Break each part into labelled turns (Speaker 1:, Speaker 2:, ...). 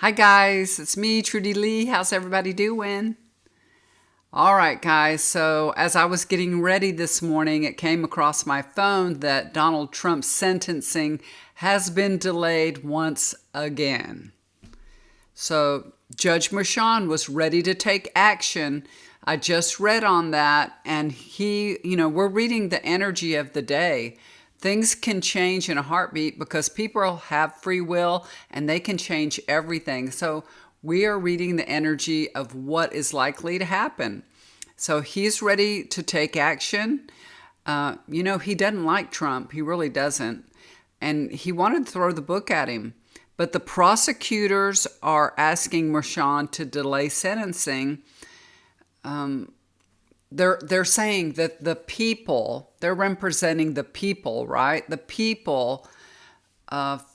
Speaker 1: Hi guys, it's me, Trudy Lee. How's everybody doing? All right, guys. So, as I was getting ready this morning, it came across my phone that Donald Trump's sentencing has been delayed once again. So, Judge Merchan was ready to take action. I just read on that, and we're reading the energy of the day. Things can change in a heartbeat because people have free will and they can change everything. So, we are reading the energy of what is likely to happen. So, he's ready to take action. He doesn't like Trump. He really doesn't. And he wanted to throw the book at him. But the prosecutors are asking Merchan to delay sentencing. They're saying that the people, they're representing the people, right? The people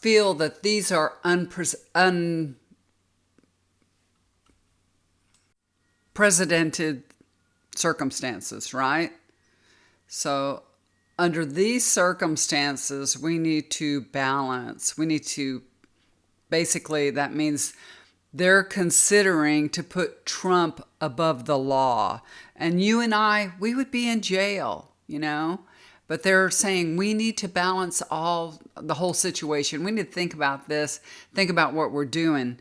Speaker 1: feel that these are unprecedented circumstances, right? So, under these circumstances, we need to balance. We need to basically, that means they're considering to put Trump above the law. And you and I, we would be in jail. But they're saying we need to balance the whole situation. We need to think about this, think about what we're doing.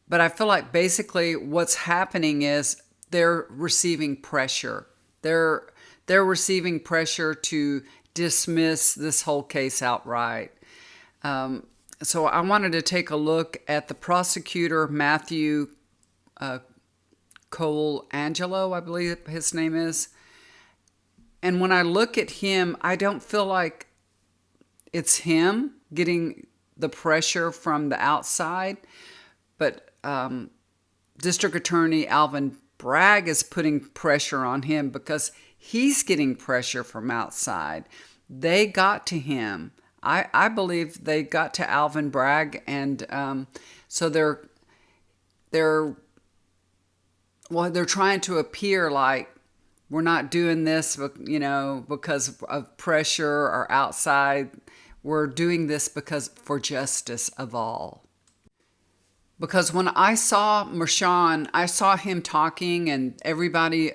Speaker 1: But I feel like basically what's happening is they're receiving pressure. They're receiving pressure to dismiss this whole case outright. So I wanted to take a look at the prosecutor, Matthew Cole Angelo, I believe his name is. And when I look at him, I don't feel like it's him getting the pressure from the outside, but District Attorney Alvin Bragg is putting pressure on him because he's getting pressure from outside. They got to him. I believe they got to Alvin Bragg, and so they're trying to appear like we're not doing this, because of pressure or outside. We're doing this because for justice of all. Because when I saw Merchan, I saw him talking and everybody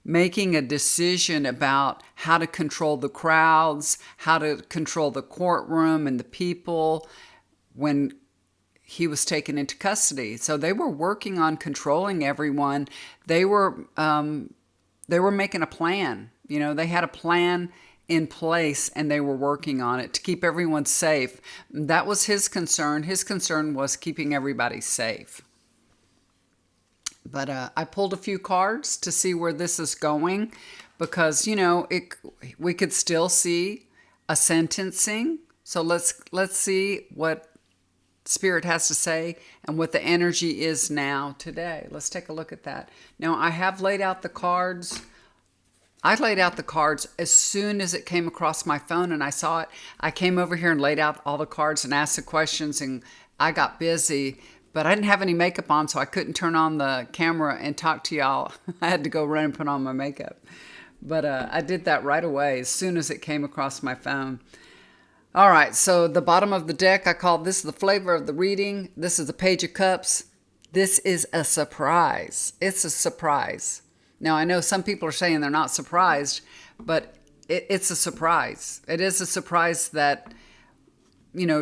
Speaker 1: making a decision about how to control the crowds, how to control the courtroom and the people when he was taken into custody. So they were working on controlling everyone. They were making a plan. They had a plan in place and they were working on it to keep everyone safe. That was his concern. His concern was keeping everybody safe. But I pulled a few cards to see where this is going because, we could still see a sentencing. So let's see what Spirit has to say and what the energy is now today. Let's take a look at that. Now, I have laid out the cards. I laid out the cards as soon as it came across my phone and I saw it. I came over here and laid out all the cards and asked the questions, and I got busy, but I didn't have any makeup on, so I couldn't turn on the camera and talk to y'all. I had to go run and put on my makeup. But I did that right away as soon as it came across my phone. All right, so the bottom of the deck, I call this the flavor of the reading. This is the Page of Cups. This is a surprise. It's a surprise. Now, I know some people are saying they're not surprised, but it's a surprise. It is a surprise that,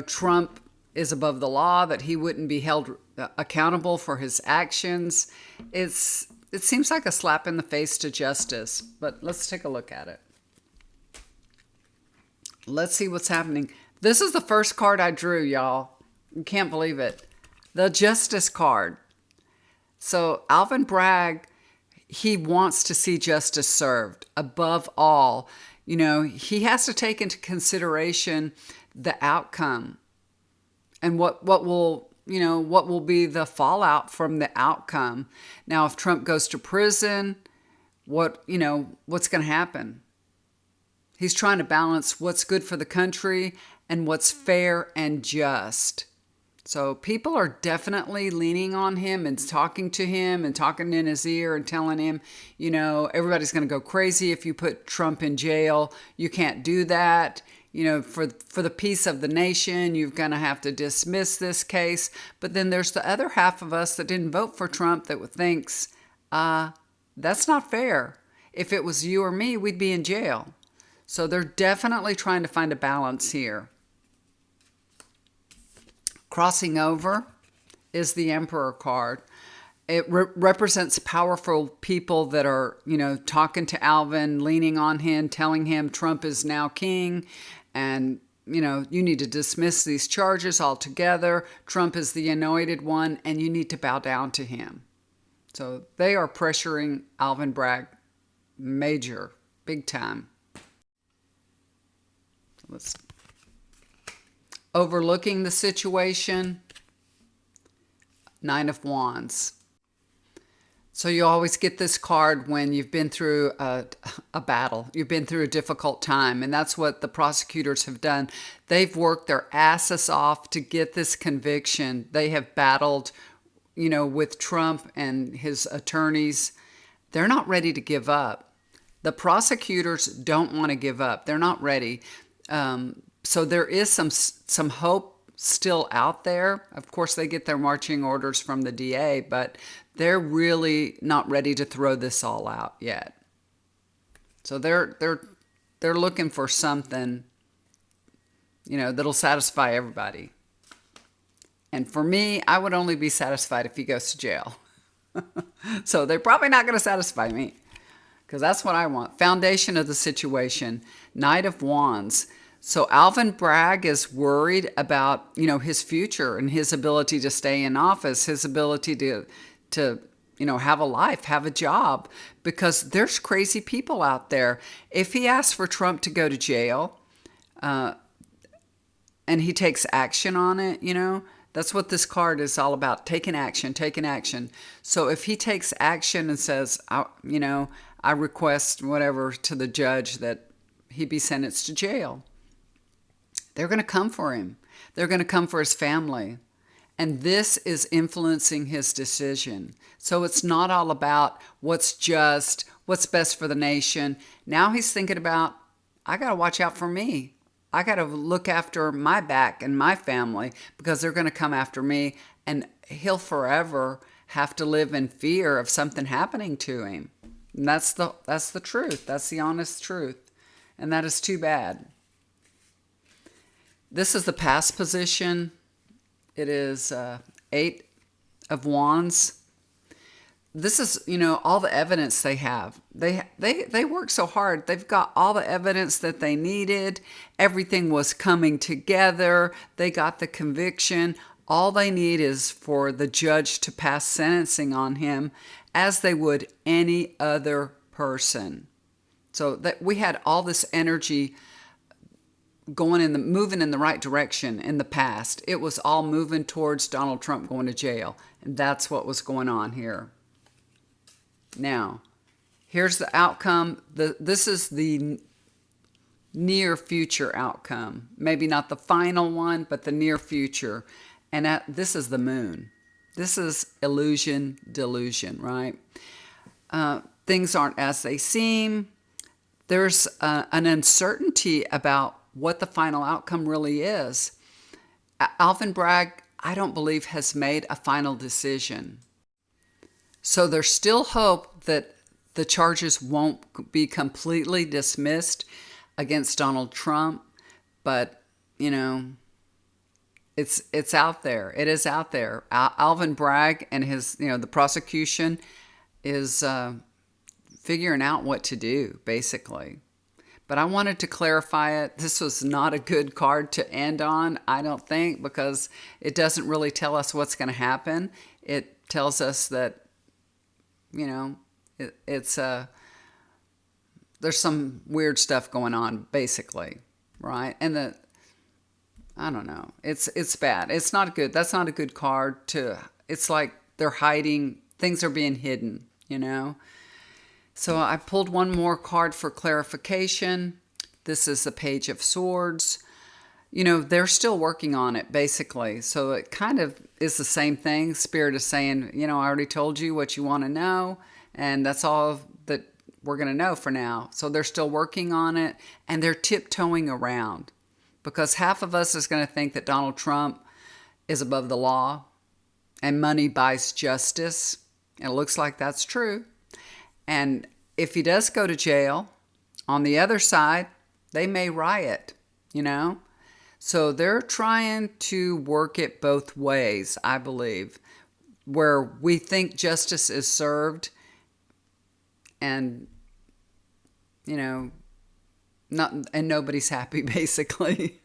Speaker 1: Trump is above the law, that he wouldn't be held accountable for his actions. It seems like a slap in the face to justice, but let's take a look at it. Let's see what's happening. This is the first card I drew, y'all. You can't believe it. The Justice card. So Alvin Bragg, he wants to see justice served above all. He has to take into consideration the outcome and what will be the fallout from the outcome. Now, if Trump goes to prison, what's going to happen? He's trying to balance what's good for the country and what's fair and just. So people are definitely leaning on him and talking to him and talking in his ear and telling him, everybody's going to go crazy if you put Trump in jail. You can't do that. for the peace of the nation, you're going to have to dismiss this case. But then there's the other half of us that didn't vote for Trump that thinks, that's not fair. If it was you or me, we'd be in jail. So they're definitely trying to find a balance here. Crossing over is the Emperor card. It represents powerful people that are, talking to Alvin, leaning on him, telling him Trump is now king, and, you need to dismiss these charges altogether. Trump is the anointed one, and you need to bow down to him. So they are pressuring Alvin Bragg major, big time. Let's overlooking the situation, Nine of Wands. So you always get this card when you've been through a battle. You've been through a difficult time. And that's what the prosecutors have done. They've worked their asses off to get this conviction. They have battled, with Trump and his attorneys. They're not ready to give up. The prosecutors don't want to give up. They're not ready. So there is some hope still out there. Of course, they get their marching orders from the DA, but they're really not ready to throw this all out yet. So they're looking for something, that'll satisfy everybody. And for me, I would only be satisfied if he goes to jail. So they're probably not going to satisfy me, because that's what I want. Foundation of the situation, Knight of Wands. So Alvin Bragg is worried about, his future and his ability to stay in office, his ability to have a life, have a job, because there's crazy people out there. If he asks for Trump to go to jail, and he takes action on it, that's what this card is all about, taking action. So if he takes action and says, I request whatever to the judge that he be sentenced to jail, they're going to come for him. They're going to come for his family. And this is influencing his decision. So it's not all about what's just, what's best for the nation. Now he's thinking about, I got to watch out for me. I got to look after my back and my family, because they're going to come after me, and he'll forever have to live in fear of something happening to him. And that's the truth. That's the honest truth. And that is too bad. This is the past position. It is Eight of Wands. This is, all the evidence they have. They worked so hard. They've got all the evidence that they needed. Everything was coming together. They got the conviction. All they need is for the judge to pass sentencing on him as they would any other person. So that we had all this energy moving in the right direction in the past. It was all moving towards Donald Trump going to jail. And that's what was going on here. Now, here's the outcome. This is the near future outcome. Maybe not the final one, but the near future. And this is the moon. This is illusion, delusion, right? Things aren't as they seem. There's an uncertainty about what the final outcome really is. Alvin Bragg, I don't believe, has made a final decision. So there's still hope that the charges won't be completely dismissed against Donald Trump, but, it's out there. It is out there. Alvin Bragg and his, the prosecution is figuring out what to do, basically. But I wanted to clarify it. This was not a good card to end on, I don't think, because it doesn't really tell us what's going to happen. It tells us that, there's some weird stuff going on, basically, right? And I don't know. It's bad. It's not good. That's not a good card it's like they're hiding, things are being hidden, So I pulled one more card for clarification. This is the Page of Swords. They're still working on it, basically. So it kind of is the same thing. Spirit is saying, I already told you what you want to know, and that's all that we're going to know for now. So they're still working on it, and they're tiptoeing around. because half of us is going to think that Donald Trump is above the law and money buys justice. And it looks like that's true. And if he does go to jail, on the other side, they may riot, you know? So they're trying to work it both ways, I believe, where we think justice is served and, you know, and nobody's happy, basically.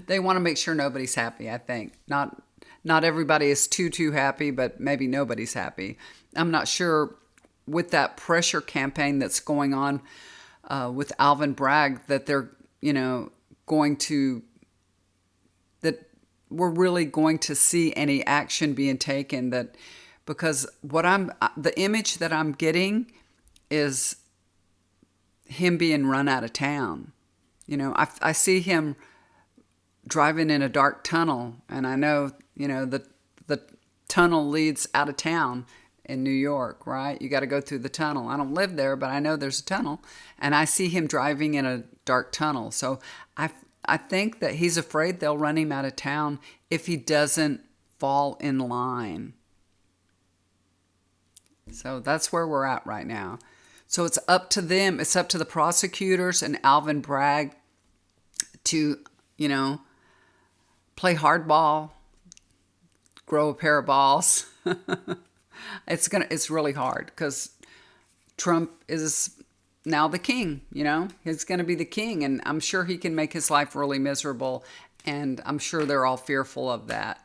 Speaker 1: They want to make sure nobody's happy, I think. Not everybody is too happy, but maybe nobody's happy. I'm not sure with that pressure campaign that's going on with Alvin Bragg that they're, that we're really going to see any action being taken, that because the image that I'm getting is him being run out of town. I see him driving in a dark tunnel, and I know, the tunnel leads out of town in New York, right? You got to go through the tunnel. I don't live there, but I know there's a tunnel, and I see him driving in a dark tunnel. So I think that he's afraid they'll run him out of town if he doesn't fall in line. So that's where we're at right now. So it's up to them. It's up to the prosecutors and Alvin Bragg to, play hardball, grow a pair of balls. It's really hard because Trump is now the king, He's going to be the king, and I'm sure he can make his life really miserable, and I'm sure they're all fearful of that,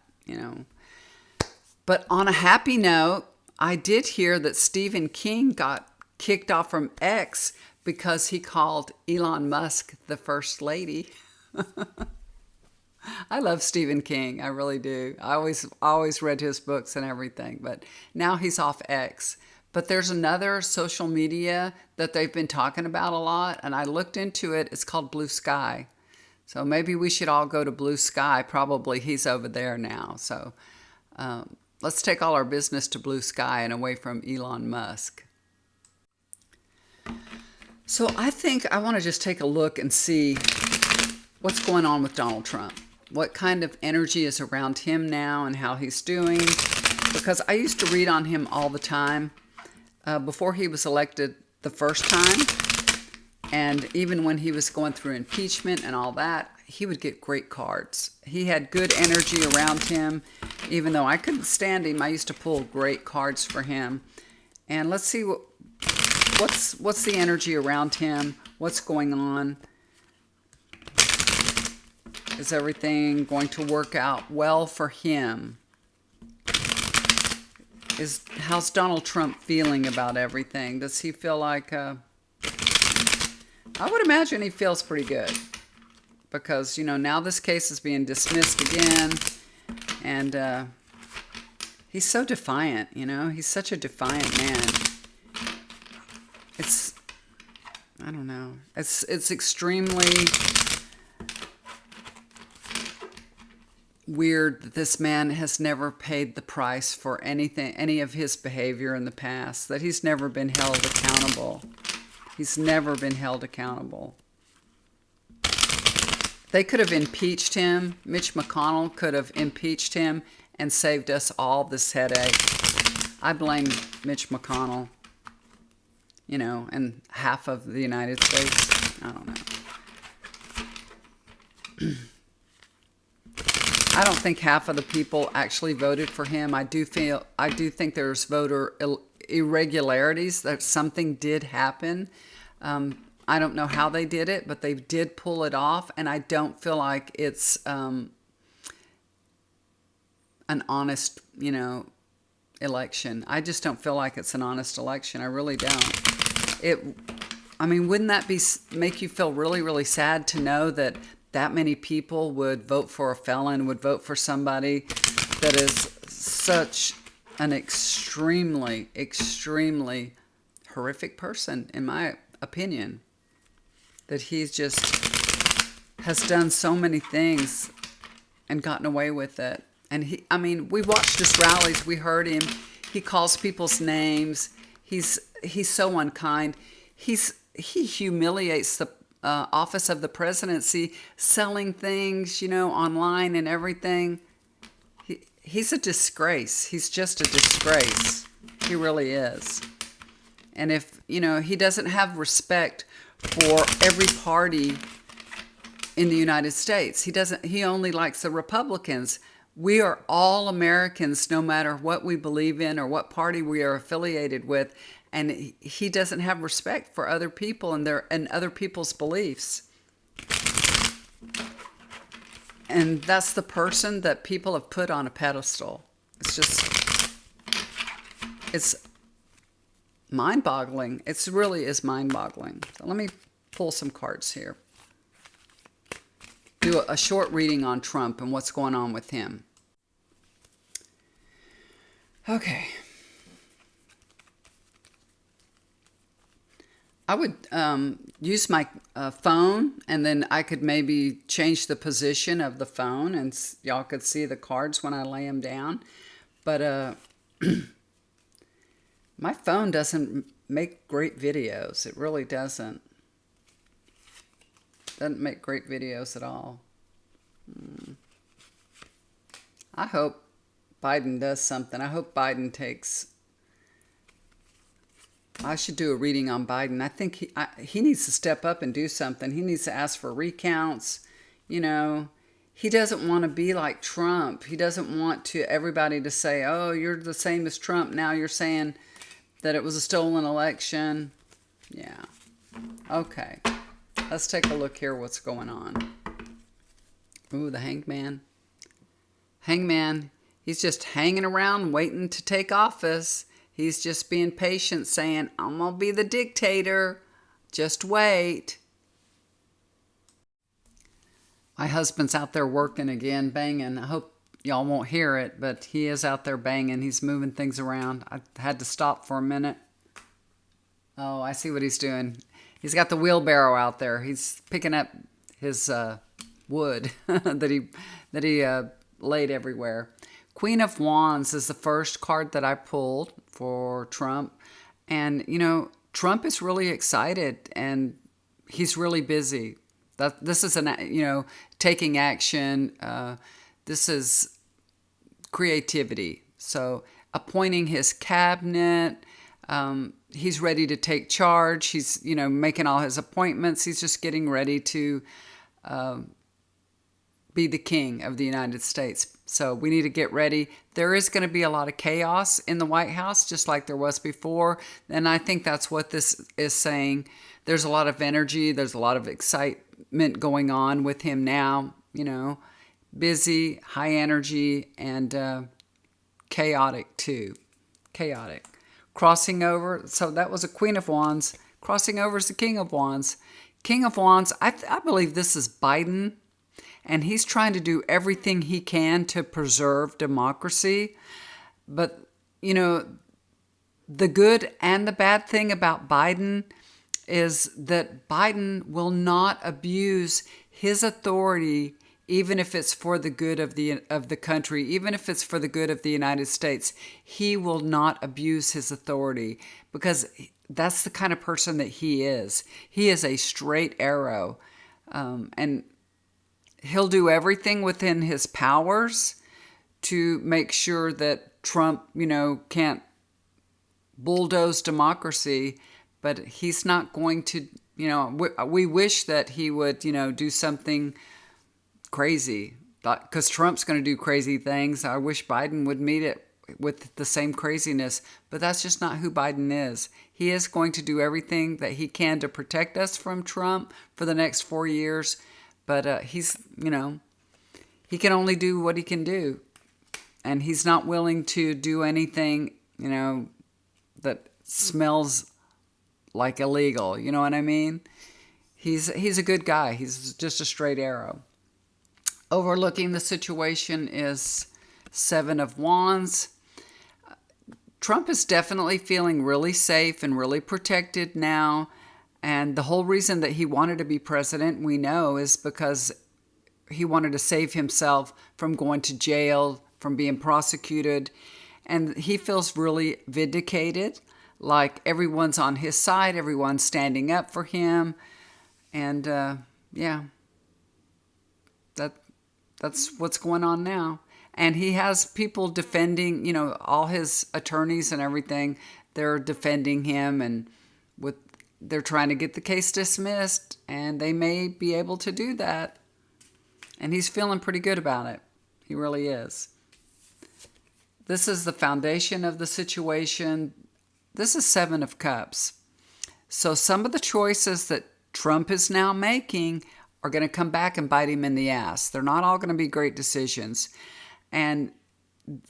Speaker 1: But on a happy note, I did hear that Stephen King got kicked off from X because he called Elon Musk the first lady. I love Stephen King. I really do. I always read his books and everything, but now he's off X. But there's another social media that they've been talking about a lot, and I looked into it. It's called Blue Sky. So maybe we should all go to Blue Sky. Probably he's over there now. So let's take all our business to Blue Sky and away from Elon Musk. So I think I want to just take a look and see what's going on with Donald Trump. What kind of energy is around him now and how he's doing. Because I used to read on him all the time before he was elected the first time. And even when he was going through impeachment and all that, he would get great cards. He had good energy around him. Even though I couldn't stand him, I used to pull great cards for him. And let's see what's the energy around him. What's going on? Is everything going to work out well for him? How's Donald Trump feeling about everything? Does he feel like... I would imagine he feels pretty good. Because, now this case is being dismissed again. And he's so defiant, He's such a defiant man. I don't know. It's extremely weird that this man has never paid the price for any of his behavior in the past, that he's never been held accountable. He's never been held accountable. They could have impeached him. Mitch McConnell could have impeached him and saved us all this headache. I blame Mitch McConnell, and half of the United States. I don't know. I don't think half of the people actually voted for him. I do think there's voter irregularities, that something did happen. I don't know how they did it, but they did pull it off, and I don't feel like it's an honest, election. I just don't feel like it's an honest election. I really don't. Wouldn't that make you feel really, really sad to know that many people would vote for a felon, would vote for somebody that is such an extremely, extremely horrific person, in my opinion. That he's just has done so many things and gotten away with it. And we watched his rallies, we heard him. He calls people's names. He's so unkind. He humiliates office of the presidency, selling things, online and everything. He's a disgrace. He's just a disgrace. He really is. And if, he doesn't have respect for every party in the United States. He only likes the Republicans. We are all Americans, no matter what we believe in or what party we are affiliated with. And he doesn't have respect for other people and other people's beliefs. And that's the person that people have put on a pedestal. It's mind-boggling. It really is mind-boggling. So let me pull some cards here. Do a short reading on Trump and what's going on with him. Okay. I would use my phone, and then I could maybe change the position of the phone, and y'all could see the cards when I lay them down. But my phone doesn't make great videos. It really doesn't. Doesn't make great videos at all. I hope Biden does something. I hope Biden takes... I should do a reading on Biden. I think he needs to step up and do something. He needs to ask for recounts. He doesn't want to be like Trump. He doesn't want everybody to say, oh, you're the same as Trump. Now you're saying that it was a stolen election. Yeah. Okay. Let's take a look here what's going on. Ooh, the hangman. Hangman, he's just hanging around waiting to take office. He's just being patient, saying, I'm going to be the dictator. Just wait. My husband's out there working again, banging. I hope y'all won't hear it, but he is out there banging. He's moving things around. I had to stop for a minute. Oh, I see what he's doing. He's got the wheelbarrow out there. He's picking up his wood that he laid everywhere. Queen of Wands is the first card that I pulled for Trump. And, Trump is really excited and he's really busy. This is taking action. This is creativity. So appointing his cabinet. He's ready to take charge. He's, making all his appointments. He's just getting ready to be the king of the United States. So we need to get ready. There is going to be a lot of chaos in the White House, just like there was before. And I think that's what this is saying. There's a lot of energy. There's a lot of excitement going on with him now. Busy, high energy, and chaotic too. Chaotic. Crossing over. So that was a Queen of Wands. Crossing over is the King of Wands. King of Wands, I believe this is Biden. And he's trying to do everything he can to preserve democracy. But, the good and the bad thing about Biden is that Biden will not abuse his authority, even if it's for the good of the country, even if it's for the good of the United States. He will not abuse his authority because that's the kind of person that he is. He is a straight arrow. And he'll do everything within his powers to make sure that Trump, can't bulldoze democracy, but he's not going to, we wish that he would, do something crazy, because Trump's going to do crazy things. I wish Biden would meet it with the same craziness, but that's just not who Biden is. He is going to do everything that he can to protect us from Trump for the next 4 years. But he's, he can only do what he can do. And he's not willing to do anything, that smells like illegal. You know what I mean? He's a good guy. He's just a straight arrow. Overlooking the situation is Seven of Wands. Trump is definitely feeling really safe and really protected now. And the whole reason that he wanted to be president, we know, is because he wanted to save himself from going to jail, from being prosecuted. And he feels really vindicated, like everyone's on his side, everyone's standing up for him. And yeah, that that's what's going on now. And he has people defending, all his attorneys and everything. They're defending him, and with they're trying to get the case dismissed, and they may be able to do that. And he's feeling pretty good about it. He really is. This is the foundation of the situation. This is Seven of Cups. So some of the choices that Trump is now making are going to come back and bite him in the ass. They're not all going to be great decisions. And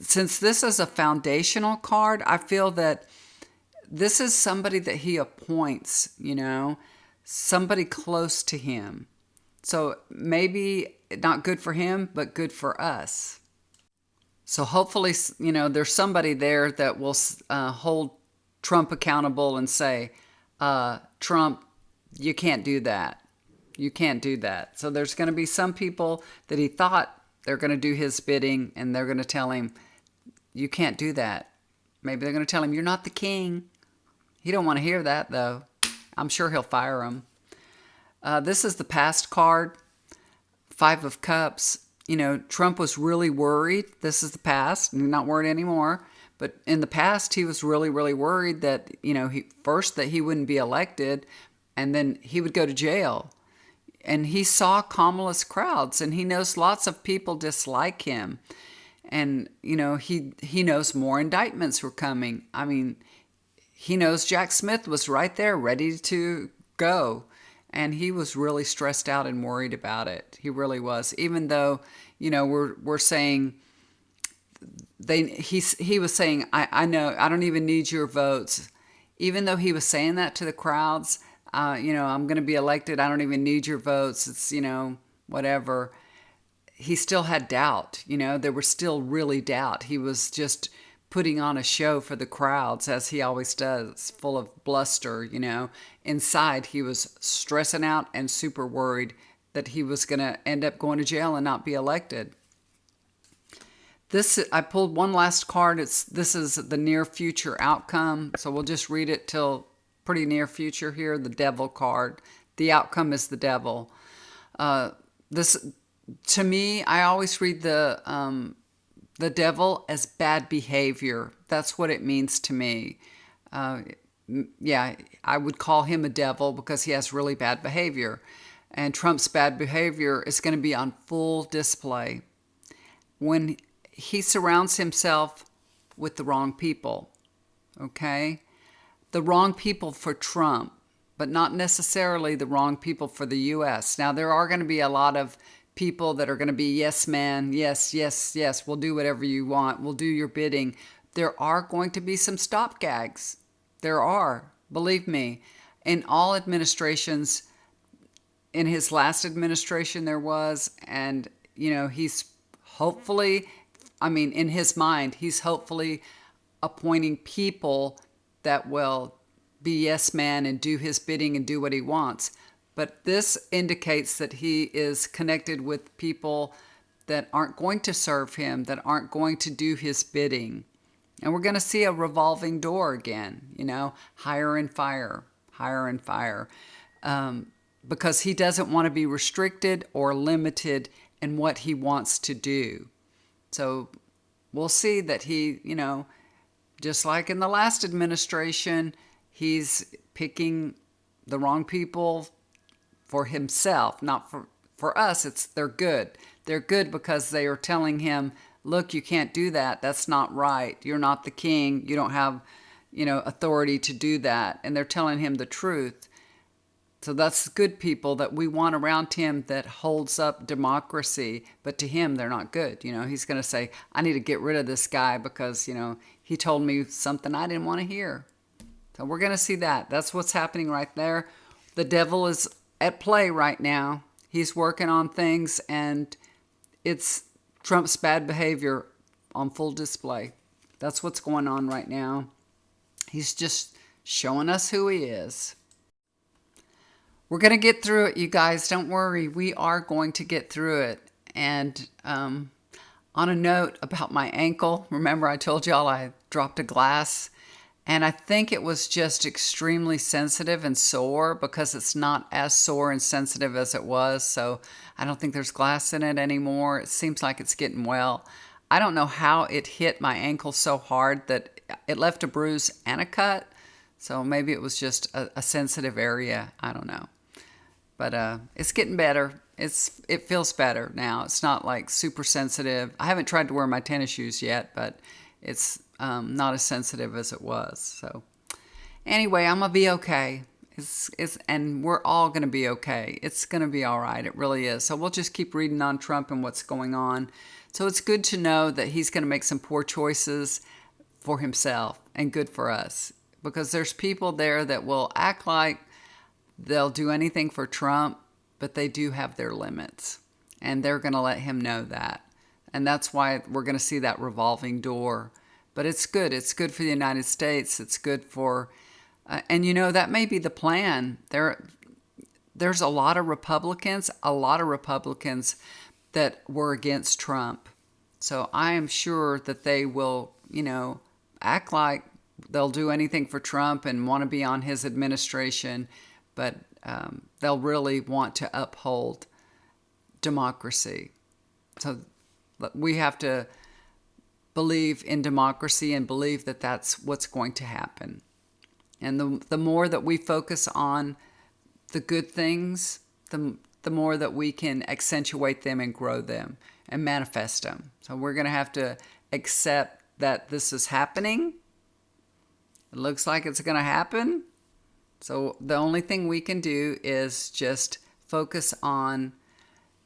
Speaker 1: since this is a foundational card, I feel that this is somebody that he appoints, somebody close to him. So maybe not good for him, but good for us. So hopefully, there's somebody there that will hold Trump accountable and say, Trump, you can't do that. You can't do that. So there's going to be some people that he thought they're going to do his bidding, and they're going to tell him, you can't do that. Maybe they're going to tell him, you're not the king. He don't want to hear that, though. I'm sure he'll fire him. This is the past card, Five of Cups. Trump was really worried. This is the past. He's not worried anymore. But in the past, he was really, really worried that, first that he wouldn't be elected, and then he would go to jail. And he saw Kamala's crowds, and he knows lots of people dislike him. And, he knows more indictments were coming. I mean, he knows Jack Smith was right there ready to go. And he was really stressed out and worried about it. He really was. Even though, we're saying, he was saying, I know, I don't even need your votes. Even though he was saying that to the crowds, I'm going to be elected. I don't even need your votes. It's, whatever. He still had doubt. There was still really doubt. He was just putting on a show for the crowds, as he always does, full of bluster, Inside, he was stressing out and super worried that he was going to end up going to jail and not be elected. I pulled one last card. This is the near future outcome. So we'll just read it till pretty near future here. The Devil card. The outcome is the Devil. This, to me, I always read the Devil as bad behavior. That's what it means to me. Yeah, I would call him a devil because he has really bad behavior. And Trump's bad behavior is going to be on full display when he surrounds himself with the wrong people, okay? The wrong people for Trump, but not necessarily the wrong people for the U.S. Now, there are going to be a lot of people that are going to be, yes, man, yes, yes, yes, we'll do whatever you want, we'll do your bidding. There are going to be some stopgags. There are, believe me. In all administrations, in his last administration there was, and, he's hopefully, in his mind, he's hopefully appointing people that will be yes man and do his bidding and do what he wants. But this indicates that he is connected with people that aren't going to serve him, that aren't going to do his bidding. And we're going to see a revolving door again, hire and fire, because he doesn't want to be restricted or limited in what he wants to do. So we'll see that he, just like in the last administration, he's picking the wrong people for himself, not for us. They're good. They're good because they are telling him, look, you can't do that. That's not right. You're not the king. You don't have, authority to do that. And they're telling him the truth. So that's good people that we want around him that holds up democracy. But to him, they're not good. He's going to say, I need to get rid of this guy because, he told me something I didn't want to hear. So we're going to see that. That's what's happening right there. The devil is at play right now. He's working on things, and it's Trump's bad behavior on full display. That's what's going on right now. He's just showing us who he is. We're going to get through it, you guys. Don't worry. We are going to get through it. And on a note about my ankle, remember I told y'all I dropped a glass And I think it was just extremely sensitive and sore because it's not as sore and sensitive as it was. So I don't think there's glass in it anymore. It seems like it's getting well. I don't know how it hit my ankle so hard that it left a bruise and a cut. So maybe it was just a sensitive area. I don't know. But it's getting better. It feels better now. It's not like super sensitive. I haven't tried to wear my tennis shoes yet, but it's not as sensitive as it was. So anyway, I'm gonna be okay. And we're all gonna be okay. It's gonna be all right. It really is. So we'll just keep reading on Trump and what's going on. So it's good to know that he's gonna make some poor choices for himself and good for us, because there's people there that will act like they'll do anything for Trump, but they do have their limits, and they're going to let him know that. And that's why we're going to see that revolving door. But it's good. It's good for the United States. It's good for, and that may be the plan. There's a lot of Republicans that were against Trump. So I am sure that they will, act like they'll do anything for Trump and want to be on his administration, but they'll really want to uphold democracy. So we have to believe in democracy and believe that that's what's going to happen. And the more that we focus on the good things, the more that we can accentuate them and grow them and manifest them. So we're going to have to accept that this is happening. It looks like it's going to happen. So the only thing we can do is just focus on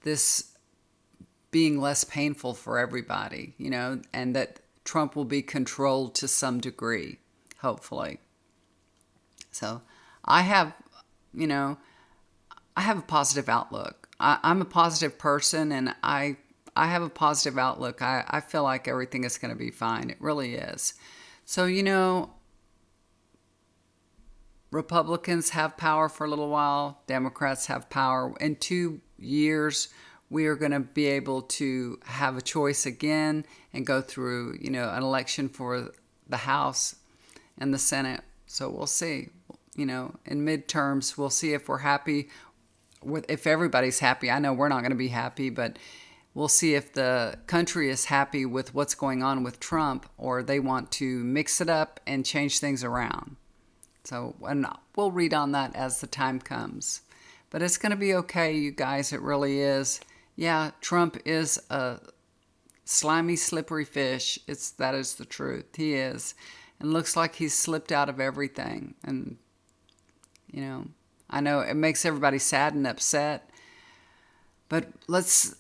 Speaker 1: this being less painful for everybody, and that Trump will be controlled to some degree, hopefully. So I have a positive outlook. I'm a positive person, and I have a positive outlook. I feel like everything is going to be fine. It really is. So, Republicans have power for a little while. Democrats have power. In 2 years, we are going to be able to have a choice again and go through, an election for the House and the Senate. So we'll see. In midterms, we'll see if we're happy if everybody's happy. I know we're not going to be happy, but we'll see if the country is happy with what's going on with Trump, or they want to mix it up and change things around. So, and we'll read on that as the time comes. But it's going to be okay, you guys. It really is. Yeah, Trump is a slimy, slippery fish. That is the truth. He is. And looks like he's slipped out of everything. And, I know it makes everybody sad and upset. But let's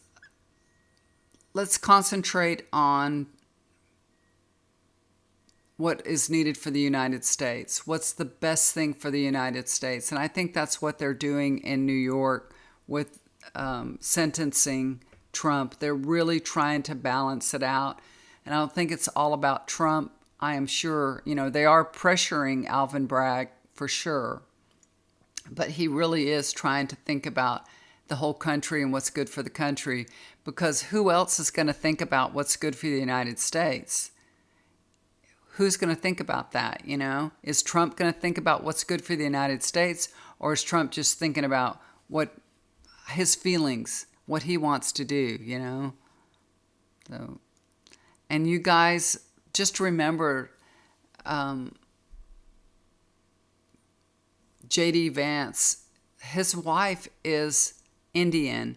Speaker 1: concentrate on what is needed for the United States. What's the best thing for the United States? And I think that's what they're doing in New York with sentencing Trump. They're really trying to balance it out. And I don't think it's all about Trump. I am sure, they are pressuring Alvin Bragg for sure. But he really is trying to think about the whole country and what's good for the country, because who else is going to think about what's good for the United States? Who's going to think about that, Is Trump going to think about what's good for the United States, or is Trump just thinking about what his feelings, what he wants to do, So, and you guys, just remember J.D. Vance, his wife is Indian,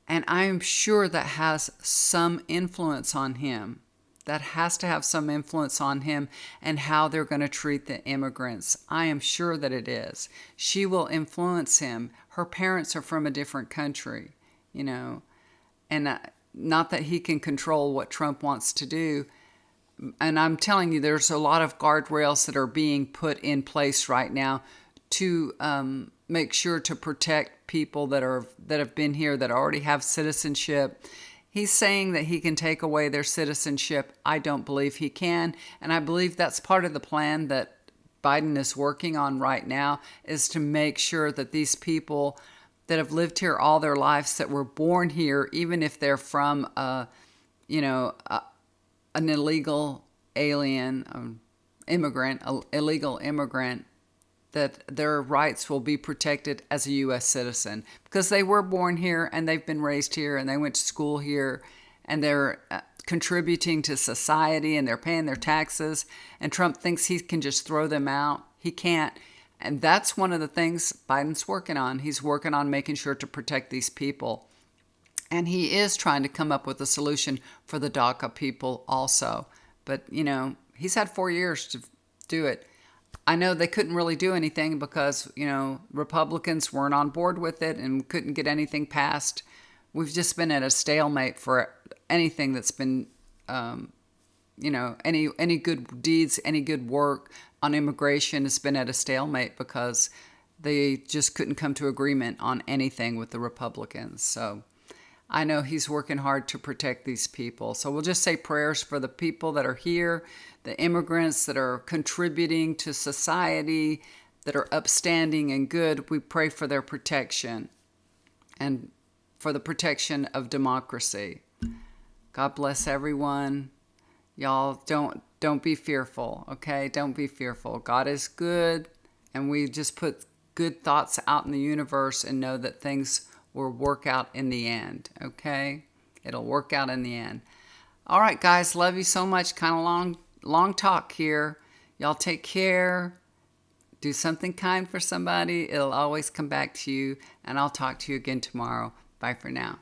Speaker 1: and I am sure that has some influence on him. That has to have some influence on him and how they're going to treat the immigrants. I am sure that it is. She will influence him. Her parents are from a different country, and not that he can control what Trump wants to do. And I'm telling you, there's a lot of guardrails that are being put in place right now to make sure to protect people that have been here, that already have citizenship. He's saying that he can take away their citizenship. I don't believe he can. And I believe that's part of the plan that Biden is working on right now, is to make sure that these people that have lived here all their lives, that were born here, even if they're from an illegal alien, illegal immigrant, that their rights will be protected as a U.S. citizen because they were born here and they've been raised here and they went to school here and they're contributing to society and they're paying their taxes. And Trump thinks he can just throw them out. He can't. And that's one of the things Biden's working on. He's working on making sure to protect these people. And he is trying to come up with a solution for the DACA people also. But, he's had 4 years to do it. I know they couldn't really do anything because, Republicans weren't on board with it and couldn't get anything passed. We've just been at a stalemate for anything that's been, any good deeds, any good work on immigration has been at a stalemate because they just couldn't come to agreement on anything with the Republicans. So I know he's working hard to protect these people. So we'll just say prayers for the people that are here, the immigrants that are contributing to society, that are upstanding and good. We pray for their protection and for the protection of democracy. God bless everyone. Y'all don't be fearful, okay? Don't be fearful. God is good, and we just put good thoughts out in the universe and know that things will work out in the end, okay? It'll work out in the end. All right, guys, love you so much. Kind of long talk here. Y'all take care. Do something kind for somebody. It'll always come back to you, and I'll talk to you again tomorrow. Bye for now.